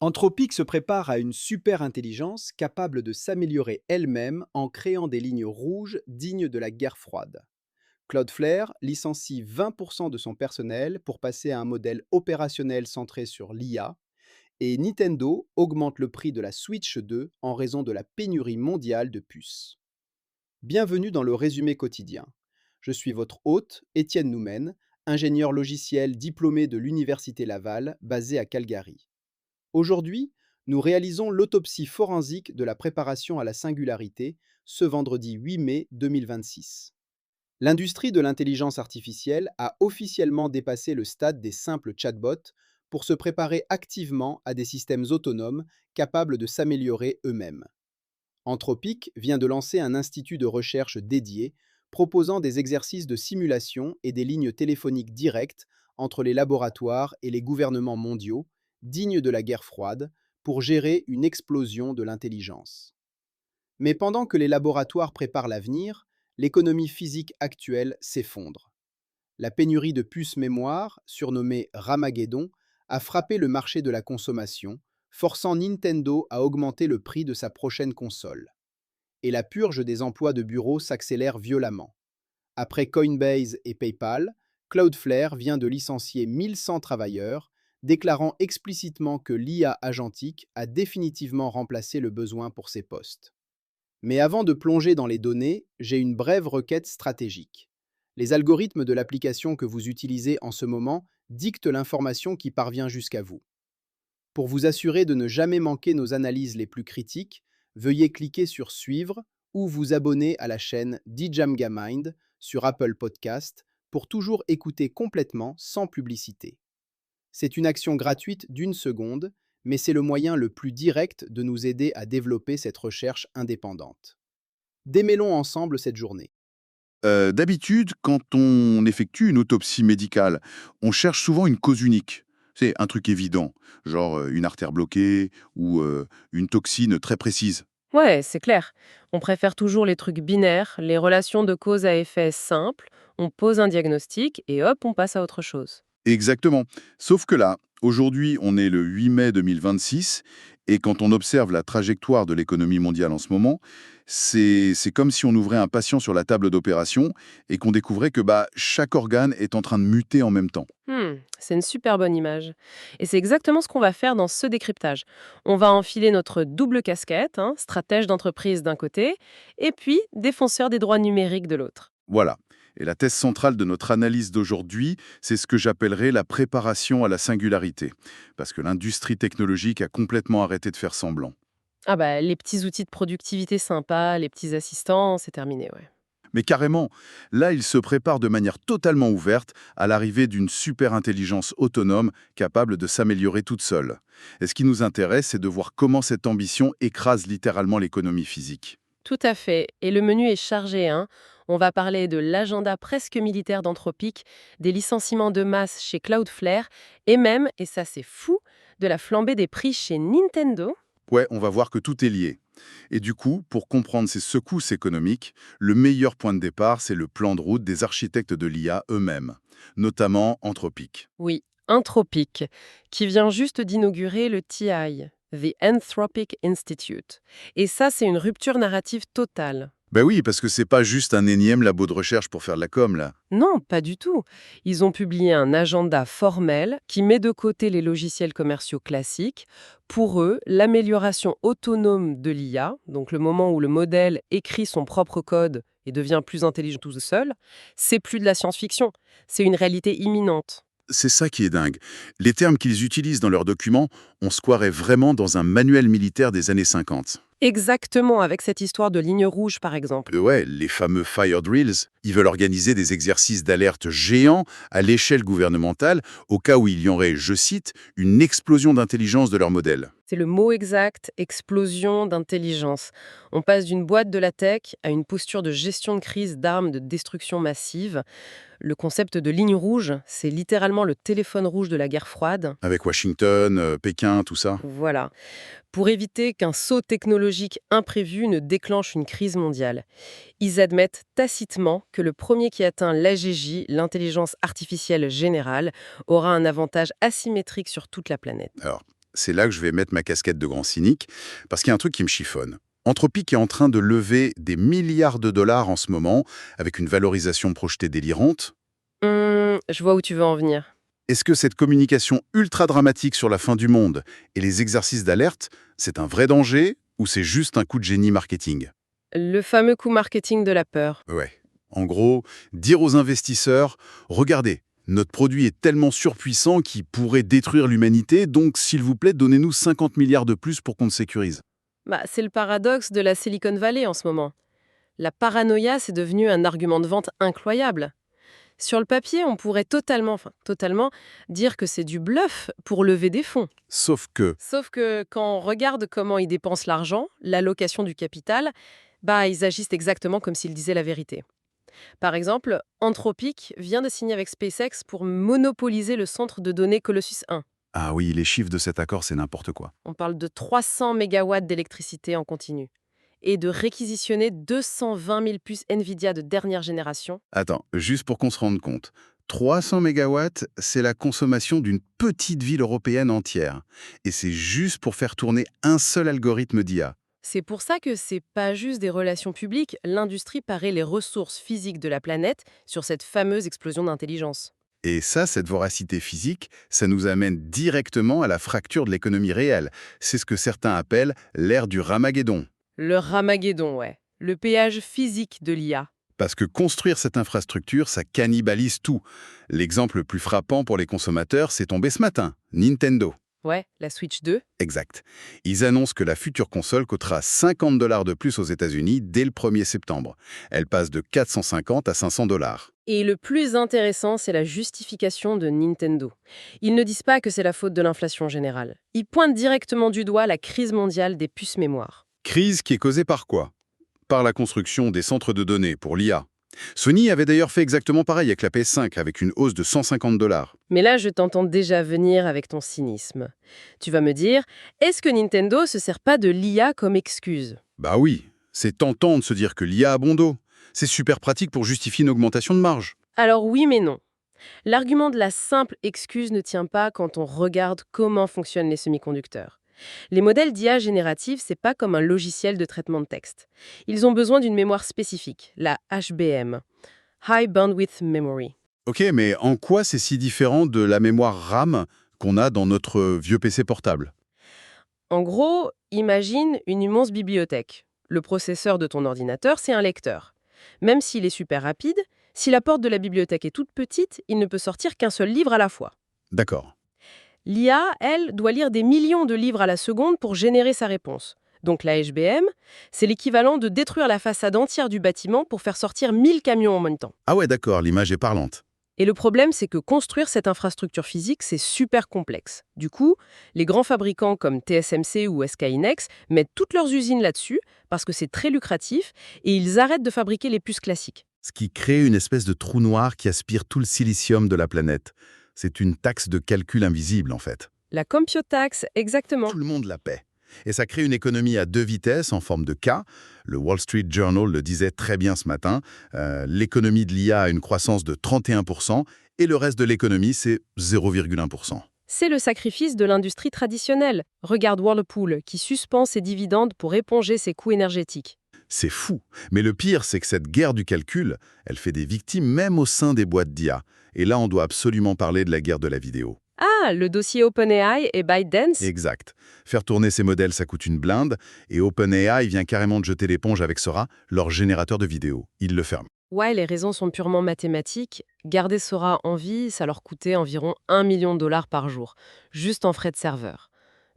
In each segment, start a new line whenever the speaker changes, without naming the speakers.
Anthropic se prépare à une super intelligence capable de s'améliorer elle-même en créant des lignes rouges dignes de la guerre froide. Cloudflare licencie 20% de son personnel pour passer à un modèle opérationnel centré sur l'IA, et Nintendo augmente le prix de la Switch 2 en raison de la pénurie mondiale de puces. Bienvenue dans le résumé quotidien. Je suis votre hôte, Étienne Noumen, ingénieur logiciel diplômé de l'Université Laval, basé à Calgary. Aujourd'hui, nous réalisons l'autopsie forensique de la préparation à la singularité ce vendredi 8 mai 2026. L'industrie de l'intelligence artificielle a officiellement dépassé le stade des simples chatbots pour se préparer activement à des systèmes autonomes capables de s'améliorer eux-mêmes. Anthropic vient de lancer un institut de recherche dédié proposant des exercices de simulation et des lignes téléphoniques directes entre les laboratoires et les gouvernements mondiaux, dignes de la guerre froide, pour gérer une explosion de l'intelligence. Mais pendant que les laboratoires préparent l'avenir, l'économie physique actuelle s'effondre. La pénurie de puces mémoire, surnommée Ramageddon, a frappé le marché de la consommation, forçant Nintendo à augmenter le prix de sa prochaine console. Et la purge des emplois de bureau s'accélère violemment. Après Coinbase et PayPal, Cloudflare vient de licencier 1100 travailleurs, déclarant explicitement que l'IA agentique a définitivement remplacé le besoin pour ces postes. Mais avant de plonger dans les données, j'ai une brève requête stratégique. Les algorithmes de l'application que vous utilisez en ce moment dictent l'information qui parvient jusqu'à vous. Pour vous assurer de ne jamais manquer nos analyses les plus critiques, veuillez cliquer sur Suivre ou vous abonner à la chaîne Djamga Mind sur Apple Podcast pour toujours écouter complètement sans publicité. C'est une action gratuite d'une seconde, mais c'est le moyen le plus direct de nous aider à développer cette recherche indépendante. Démêlons ensemble cette journée.
D'habitude, quand on effectue une autopsie médicale, on cherche souvent une cause unique. C'est un truc évident, genre une artère bloquée ou une toxine très précise.
Ouais, c'est clair. On préfère toujours les trucs binaires, les relations de cause à effet simples. On pose un diagnostic et hop, on passe à autre chose.
Exactement. Sauf que là, aujourd'hui, on est le 8 mai 2026, et quand on observe la trajectoire de l'économie mondiale en ce moment, c'est comme si on ouvrait un patient sur la table d'opération et qu'on découvrait que chaque organe est en train de muter en même temps.
C'est une super bonne image. Et c'est exactement ce qu'on va faire dans ce décryptage. On va enfiler notre double casquette, hein, stratège d'entreprise d'un côté, et puis défenseur des droits numériques de l'autre.
Voilà. Et la thèse centrale de notre analyse d'aujourd'hui, c'est ce que j'appellerais la préparation à la singularité. Parce que l'industrie technologique a complètement arrêté de faire semblant.
Ah bah, les petits outils de productivité sympas, les petits assistants, c'est terminé, ouais.
Mais carrément, là, il se prépare de manière totalement ouverte à l'arrivée d'une super intelligence autonome capable de s'améliorer toute seule. Et ce qui nous intéresse, c'est de voir comment cette ambition écrase littéralement l'économie physique.
Tout à fait. Et le menu est chargé, hein. On va parler de l'agenda presque militaire d'Anthropic, des licenciements de masse chez Cloudflare, et même, et ça c'est fou, de la flambée des prix chez Nintendo.
Ouais, on va voir que tout est lié. Et du coup, pour comprendre ces secousses économiques, le meilleur point de départ, c'est le plan de route des architectes de l'IA eux-mêmes, notamment Anthropic.
Oui, Anthropic, qui vient juste d'inaugurer le TI, The Anthropic Institute. Et ça, c'est une rupture narrative totale.
Ben oui, parce que c'est pas juste un énième labo de recherche pour faire de la com, là.
Non, pas du tout. Ils ont publié un agenda formel qui met de côté les logiciels commerciaux classiques. Pour eux, l'amélioration autonome de l'IA, donc le moment où le modèle écrit son propre code et devient plus intelligent tout seul, c'est plus de la science-fiction, c'est une réalité imminente.
C'est ça qui est dingue. Les termes qu'ils utilisent dans leurs documents, on se croirait vraiment dans un manuel militaire des années 50.
Exactement, avec cette histoire de ligne rouge par exemple.
Ouais, les fameux fire drills, ils veulent organiser des exercices d'alerte géants à l'échelle gouvernementale au cas où il y aurait, je cite, une explosion d'intelligence de leur modèle.
C'est le mot exact, explosion d'intelligence. On passe d'une boîte de la tech à une posture de gestion de crise d'armes de destruction massive. Le concept de ligne rouge, c'est littéralement le téléphone rouge de la guerre froide.
Avec Washington, Pékin, tout ça.
Voilà, pour éviter qu'un saut technologique imprévu ne déclenche une crise mondiale. Ils admettent tacitement que le premier qui atteint l'AGJ, l'intelligence artificielle générale, aura un avantage asymétrique sur toute la planète.
Alors, c'est là que je vais mettre ma casquette de grand cynique, parce qu'il y a un truc qui me chiffonne. Anthropic est en train de lever des milliards de dollars en ce moment, avec une valorisation projetée délirante.
Je vois où tu veux en venir.
Est-ce que cette communication ultra dramatique sur la fin du monde et les exercices d'alerte, c'est un vrai danger ou c'est juste un coup de génie marketing?
Le fameux coup marketing de la peur.
Ouais. En gros, dire aux investisseurs, regardez, notre produit est tellement surpuissant qu'il pourrait détruire l'humanité, donc s'il vous plaît, donnez-nous 50 milliards de plus pour qu'on le sécurise.
Bah, c'est le paradoxe de la Silicon Valley en ce moment. La paranoïa, c'est devenu un argument de vente incroyable. Sur le papier, on pourrait totalement dire que c'est du bluff pour lever des fonds.
Sauf que,
Sauf que quand on regarde comment ils dépensent l'argent, l'allocation du capital, bah ils agissent exactement comme s'ils disaient la vérité. Par exemple, Anthropic vient de signer avec SpaceX pour monopoliser le centre de données Colossus 1.
ah oui, les chiffres de cet accord, c'est n'importe quoi.
On parle de 300 mégawatts d'électricité en continu et de réquisitionner 220 000 puces Nvidia de dernière génération.
Attends, juste pour qu'on se rende compte. 300 mégawatts, c'est la consommation d'une petite ville européenne entière. Et c'est juste pour faire tourner un seul algorithme d'IA.
C'est pour ça que c'est pas juste des relations publiques, l'industrie parait les ressources physiques de la planète sur cette fameuse explosion d'intelligence.
Et ça, cette voracité physique, ça nous amène directement à la fracture de l'économie réelle. C'est ce que certains appellent l'ère du Ramageddon.
Le Ramageddon, ouais. Le péage physique de l'IA.
Parce que construire cette infrastructure, ça cannibalise tout. L'exemple le plus frappant pour les consommateurs, c'est tombé ce matin. Nintendo.
Ouais, la Switch 2.
Exact. Ils annoncent que la future console coûtera 50 dollars de plus aux États-Unis dès le 1er septembre. Elle passe de 450 à 500 dollars.
Et le plus intéressant, c'est la justification de Nintendo. Ils ne disent pas que c'est la faute de l'inflation générale. Ils pointent directement du doigt la crise mondiale des puces mémoire.
Crise qui est causée par quoi? Par la construction des centres de données pour l'IA. Sony avait d'ailleurs fait exactement pareil avec la PS5, avec une hausse de 150 dollars.
Mais là, je t'entends déjà venir avec ton cynisme. Tu vas me dire, est-ce que Nintendo se sert pas de l'IA comme excuse?
Bah oui, c'est tentant de se dire que l'IA a bon dos. C'est super pratique pour justifier une augmentation de marge.
Alors oui, mais non. L'argument de la simple excuse ne tient pas quand on regarde comment fonctionnent les semi-conducteurs. Les modèles d'IA générative, c'est pas comme un logiciel de traitement de texte. Ils ont besoin d'une mémoire spécifique, la HBM, High Bandwidth Memory.
Ok, mais en quoi c'est si différent de la mémoire RAM qu'on a dans notre vieux PC portable?
En gros, imagine une immense bibliothèque. Le processeur de ton ordinateur, c'est un lecteur. Même s'il est super rapide, si la porte de la bibliothèque est toute petite, il ne peut sortir qu'un seul livre à la fois.
D'accord.
L'IA, elle, doit lire des millions de livres à la seconde pour générer sa réponse. Donc la HBM, c'est l'équivalent de détruire la façade entière du bâtiment pour faire sortir 1000 camions en même temps.
Ah ouais, d'accord, l'image est parlante.
Et le problème, c'est que construire cette infrastructure physique, c'est super complexe. Du coup, les grands fabricants comme TSMC ou SK Hynix mettent toutes leurs usines là-dessus parce que c'est très lucratif et ils arrêtent de fabriquer les puces classiques.
Ce qui crée une espèce de trou noir qui aspire tout le silicium de la planète. C'est une taxe de calcul invisible, en fait.
La compute tax, exactement.
Tout le monde la paie. Et ça crée une économie à deux vitesses en forme de K. Le Wall Street Journal le disait très bien ce matin. L'économie de l'IA a une croissance de 31% et le reste de l'économie, c'est 0,1%.
C'est le sacrifice de l'industrie traditionnelle. Regarde Whirlpool, qui suspend ses dividendes pour éponger ses coûts énergétiques.
C'est fou. Mais le pire, c'est que cette guerre du calcul, elle fait des victimes même au sein des boîtes d'IA. Et là, on doit absolument parler de la guerre de la vidéo.
Ah, le dossier OpenAI et ByteDance.
Exact. Faire tourner ces modèles, ça coûte une blinde, et OpenAI vient carrément de jeter l'éponge avec Sora, leur générateur de vidéos. Ils le ferment.
Ouais, les raisons sont purement mathématiques. Garder Sora en vie, ça leur coûtait environ 1 million de dollars par jour, juste en frais de serveur.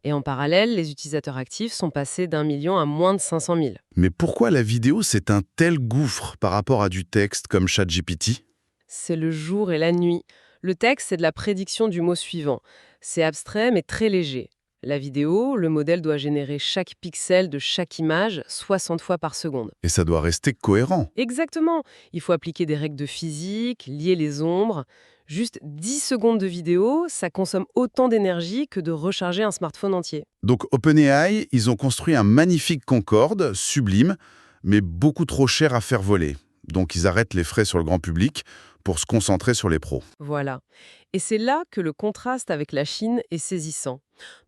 Et en parallèle, les utilisateurs actifs sont passés d'1 million à moins de 500 000.
Mais pourquoi la vidéo, c'est un tel gouffre par rapport à du texte comme ChatGPT?
C'est le jour et la nuit. Le texte, c'est de la prédiction du mot suivant. C'est abstrait mais très léger. La vidéo, le modèle doit générer chaque pixel de chaque image 60 fois par seconde.
Et ça doit rester cohérent.
Exactement. Il faut appliquer des règles de physique, lier les ombres. Juste 10 secondes de vidéo, ça consomme autant d'énergie que de recharger un smartphone entier.
Donc OpenAI, ils ont construit un magnifique Concorde, sublime, mais beaucoup trop cher à faire voler. Donc ils arrêtent les frais sur le grand public pour se concentrer sur les pros.
Voilà. Et c'est là que le contraste avec la Chine est saisissant.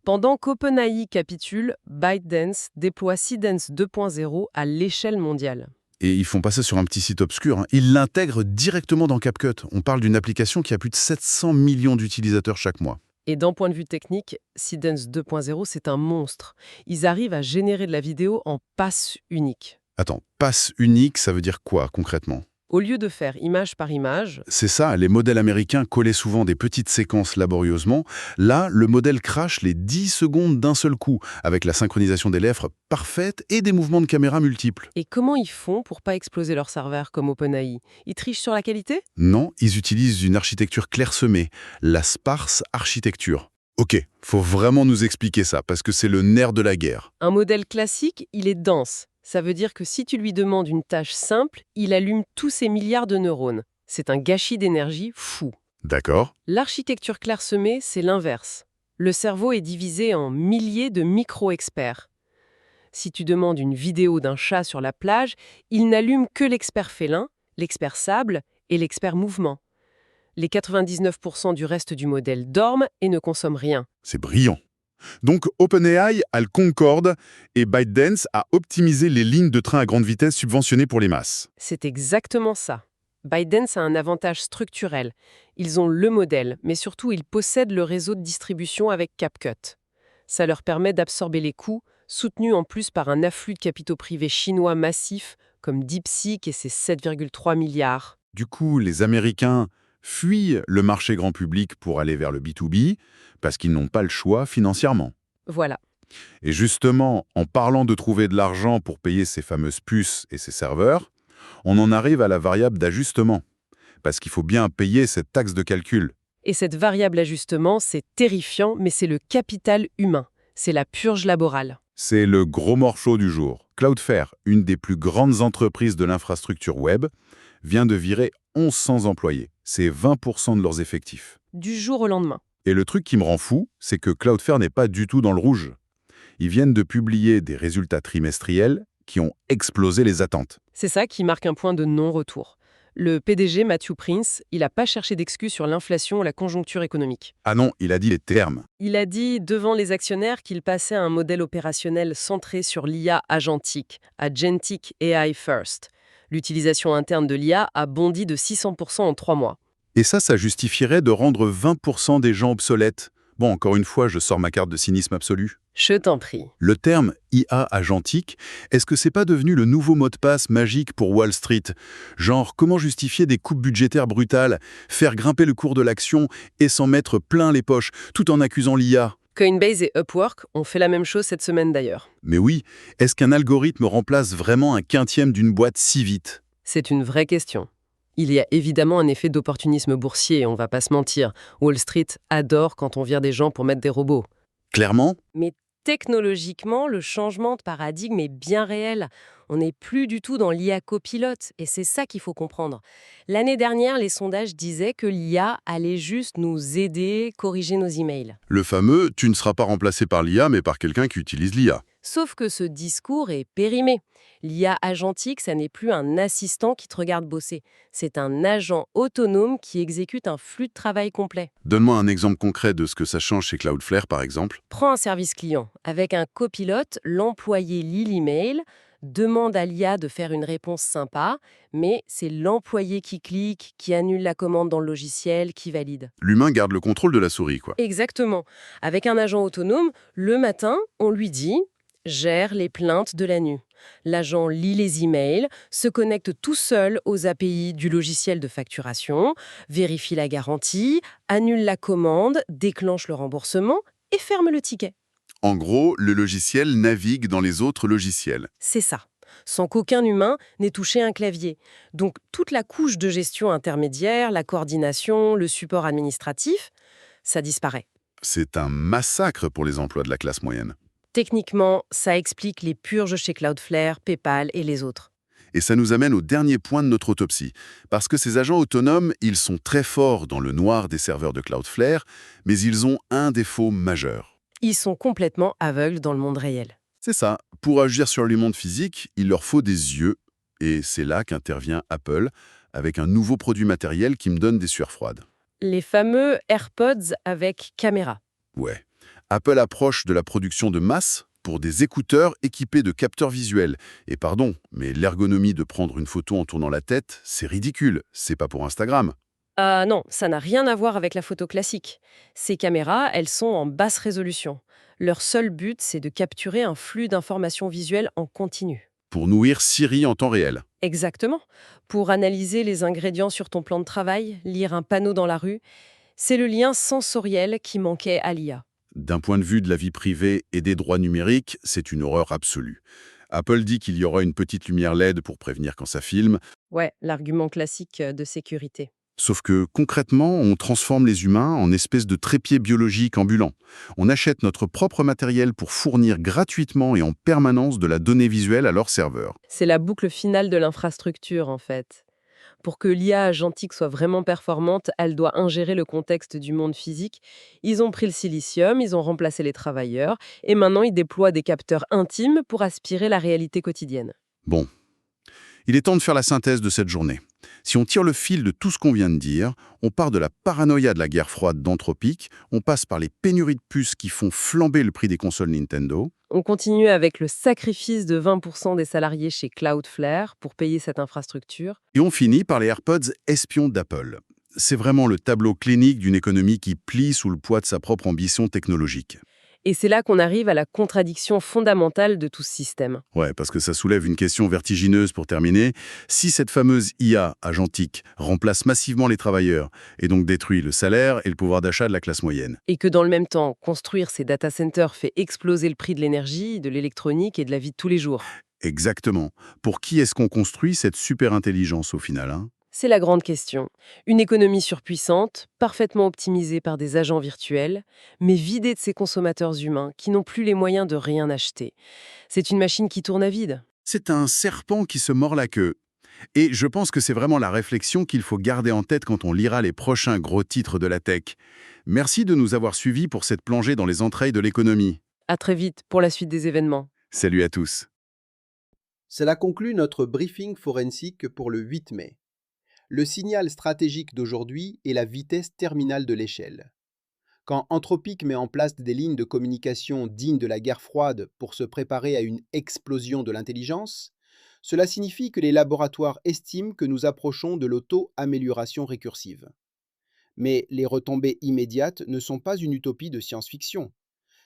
Pendant qu'OpenAI capitule, ByteDance déploie Seedance 2.0 à l'échelle mondiale.
Et ils font pas ça sur un petit site obscur, hein. Ils l'intègrent directement dans CapCut. On parle d'une application qui a plus de 700 millions d'utilisateurs chaque mois.
Et d'un point de vue technique, Seedance 2.0, c'est un monstre. Ils arrivent à générer de la vidéo en passe unique.
Attends, passe unique, ça veut dire quoi concrètement?
Au lieu de faire image par image,
C'est ça, les modèles américains collaient souvent des petites séquences laborieusement. Là, le modèle crache les 10 secondes d'un seul coup, avec la synchronisation des lèvres parfaite et des mouvements de caméra multiples.
et comment ils font pour pas exploser leur serveur comme OpenAI? Ils trichent sur la qualité?
Non, ils utilisent une architecture clairsemée, la sparse architecture. Ok, faut vraiment nous expliquer ça, parce que c'est le nerf de la guerre.
Un modèle classique, il est dense. Ça veut dire que si tu lui demandes une tâche simple, il allume tous ses milliards de neurones. C'est un gâchis d'énergie fou.
D'accord?
L'architecture clairsemée, c'est l'inverse. Le cerveau est divisé en milliers de micro-experts. Si tu demandes une vidéo d'un chat sur la plage, il n'allume que l'expert félin, l'expert sable et l'expert mouvement. Les 99% du reste du modèle dorment et ne consomment rien.
C'est brillant. Donc OpenAI a le Concorde et ByteDance a optimisé les lignes de train à grande vitesse subventionnées pour les masses.
C'est exactement ça. ByteDance a un avantage structurel. Ils ont le modèle, mais surtout ils possèdent le réseau de distribution avec CapCut. Ça leur permet d'absorber les coûts, soutenus en plus par un afflux de capitaux privés chinois massifs comme DeepSeek et ses 7,3 milliards.
Du coup, les Américains fuient le marché grand public pour aller vers le B2B parce qu'ils n'ont pas le choix financièrement.
Voilà.
Et justement, en parlant de trouver de l'argent pour payer ces fameuses puces et ces serveurs, on en arrive à la variable d'ajustement. Parce qu'il faut bien payer cette taxe de calcul.
Et cette variable ajustement, c'est terrifiant, mais c'est le capital humain. C'est la purge laborale.
C'est le gros morceau du jour. Cloudflare, une des plus grandes entreprises de l'infrastructure web, vient de virer 1100 employés. C'est 20% de leurs effectifs.
Du jour au lendemain.
Et le truc qui me rend fou, c'est que Cloudflare n'est pas du tout dans le rouge. Ils viennent de publier des résultats trimestriels qui ont explosé les attentes.
C'est ça qui marque un point de non-retour. Le PDG Matthew Prince, il n'a pas cherché d'excuses sur l'inflation ou la conjoncture économique.
Ah non, il a dit les termes.
Il a dit devant les actionnaires qu'il passait à un modèle opérationnel centré sur l'IA agentique, Agentic AI First. L'utilisation interne de l'IA a bondi de 600% en 3 mois.
Et ça justifierait de rendre 20% des gens obsolètes. Bon, encore une fois, je sors ma carte de cynisme absolu.
Je t'en prie.
Le terme IA agentique, est-ce que c'est pas devenu le nouveau mot de passe magique pour Wall Street? Genre, comment justifier des coupes budgétaires brutales, faire grimper le cours de l'action et s'en mettre plein les poches, tout en accusant l'IA?
Coinbase et Upwork ont fait la même chose cette semaine d'ailleurs.
Mais oui, est-ce qu'un algorithme remplace vraiment un quintième d'une boîte si vite?
C'est une vraie question. Il y a évidemment un effet d'opportunisme boursier, on va pas se mentir. Wall Street adore quand on vire des gens pour mettre des robots.
Clairement?
Mais technologiquement, le changement de paradigme est bien réel. On n'est plus du tout dans l'IA copilote, et c'est ça qu'il faut comprendre. L'année dernière, les sondages disaient que l'IA allait juste nous aider, corriger nos emails.
Le fameux « tu ne seras pas remplacé par l'IA, mais par quelqu'un qui utilise l'IA ».
Sauf que ce discours est périmé. L'IA agentique, ça n'est plus un assistant qui te regarde bosser. C'est un agent autonome qui exécute un flux de travail complet.
Donne-moi un exemple concret de ce que ça change chez Cloudflare, par exemple.
Prends un service client. Avec un copilote, l'employé lit l'email, demande à l'IA de faire une réponse sympa, mais c'est l'employé qui clique, qui annule la commande dans le logiciel, qui valide.
L'humain garde le contrôle de la souris, quoi.
Exactement. Avec un agent autonome, le matin, on lui dit « gère les plaintes de la nuit ». L'agent lit les emails, se connecte tout seul aux API du logiciel de facturation, vérifie la garantie, annule la commande, déclenche le remboursement et ferme le ticket.
En gros, le logiciel navigue dans les autres logiciels.
C'est ça, sans qu'aucun humain n'ait touché un clavier. Donc toute la couche de gestion intermédiaire, la coordination, le support administratif, ça disparaît.
C'est un massacre pour les emplois de la classe moyenne.
Techniquement, ça explique les purges chez Cloudflare, PayPal et les autres.
Et ça nous amène au dernier point de notre autopsie. Parce que ces agents autonomes, ils sont très forts dans le noir des serveurs de Cloudflare, mais ils ont un défaut majeur.
Ils sont complètement aveugles dans le monde réel.
C'est ça. Pour agir sur le monde physique, il leur faut des yeux Et c'est là qu'intervient Apple, avec un nouveau produit matériel qui me donne des sueurs froides.
Les fameux AirPods avec caméra.
Ouais. Apple approche de la production de masse pour des écouteurs équipés de capteurs visuels. Et pardon, mais l'ergonomie de prendre une photo en tournant la tête, c'est ridicule. C'est pas pour Instagram.
Ah non, ça n'a rien à voir avec la photo classique. Ces caméras, elles sont en basse résolution. Leur seul but, c'est de capturer un flux d'informations visuelles en continu.
Pour nourrir Siri en temps réel.
Exactement. Pour analyser les ingrédients sur ton plan de travail, lire un panneau dans la rue, c'est le lien sensoriel qui manquait à l'IA.
D'un point de vue de la vie privée et des droits numériques, c'est une horreur absolue. Apple dit qu'il y aura une petite lumière LED pour prévenir quand ça filme,
Ouais, l'argument classique de sécurité.
sauf que concrètement, on transforme les humains en espèces de trépieds biologiques ambulants. On achète notre propre matériel pour fournir gratuitement et en permanence de la donnée visuelle à leurs serveurs.
C'est la boucle finale de l'infrastructure, en fait. Pour que l'IA agentique soit vraiment performante, elle doit ingérer le contexte du monde physique. Ils ont pris le silicium, ils ont remplacé les travailleurs, et maintenant ils déploient des capteurs intimes pour aspirer la réalité quotidienne.
Bon, il est temps de faire la synthèse de cette journée. Si on tire le fil de tout ce qu'on vient de dire, on part de la paranoïa de la guerre froide d'Anthropic, on passe par les pénuries de puces qui font flamber le prix des consoles Nintendo,
On continue avec le sacrifice de 20% des salariés chez Cloudflare pour payer cette infrastructure.
et on finit par les AirPods espions d'Apple. C'est vraiment le tableau clinique d'une économie qui plie sous le poids de sa propre ambition technologique.
Et c'est là qu'on arrive à la contradiction fondamentale de tout ce système.
Ouais, parce que ça soulève une question vertigineuse pour terminer. Si cette fameuse IA agentique remplace massivement les travailleurs et donc détruit le salaire et le pouvoir d'achat de la classe moyenne.
Et que dans le même temps, construire ces data centers fait exploser le prix de l'énergie, de l'électronique et de la vie de tous les jours.
Exactement. Pour qui est-ce qu'on construit cette super intelligence au final, hein?
C'est la grande question. Une économie surpuissante, parfaitement optimisée par des agents virtuels, mais vidée de ses consommateurs humains qui n'ont plus les moyens de rien acheter. C'est une machine qui tourne à vide.
C'est un serpent qui se mord la queue. Et je pense que c'est vraiment la réflexion qu'il faut garder en tête quand on lira les prochains gros titres de la tech. Merci de nous avoir suivis pour cette plongée dans les entrailles de l'économie.
À très vite pour la suite des événements.
Salut à tous.
Cela conclut notre briefing forensique pour le 8 mai. Le signal stratégique d'aujourd'hui est la vitesse terminale de l'échelle. Quand Anthropic met en place des lignes de communication dignes de la guerre froide pour se préparer à une explosion de l'intelligence, cela signifie que les laboratoires estiment que nous approchons de l'auto-amélioration récursive. Mais les retombées immédiates ne sont pas une utopie de science-fiction.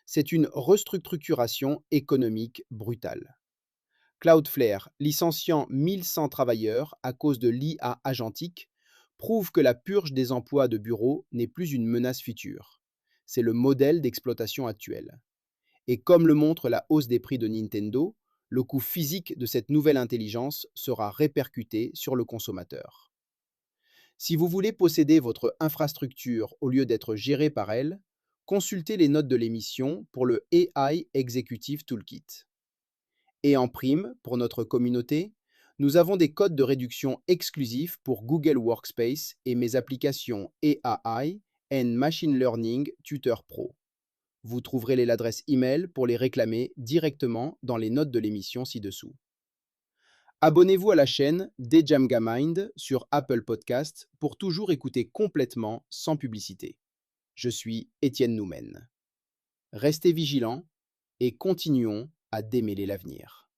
C'est une restructuration économique brutale. Cloudflare, licenciant 1100 travailleurs à cause de l'IA agentique, prouve que la purge des emplois de bureau n'est plus une menace future. C'est le modèle d'exploitation actuel. Et comme le montre la hausse des prix de Nintendo, le coût physique de cette nouvelle intelligence sera répercuté sur le consommateur. Si vous voulez posséder votre infrastructure au lieu d'être géré par elle, consultez les notes de l'émission pour le AI Executive Toolkit. Et en prime, pour notre communauté, nous avons des codes de réduction exclusifs pour Google Workspace et mes applications AI and Machine Learning Tutor Pro. Vous trouverez l'adresse email pour les réclamer directement dans les notes de l'émission ci-dessous. Abonnez-vous à la chaîne Dejamgamind sur Apple Podcasts pour toujours écouter complètement sans publicité. Je suis Étienne Noumen. Restez vigilants et continuons à démêler l'avenir.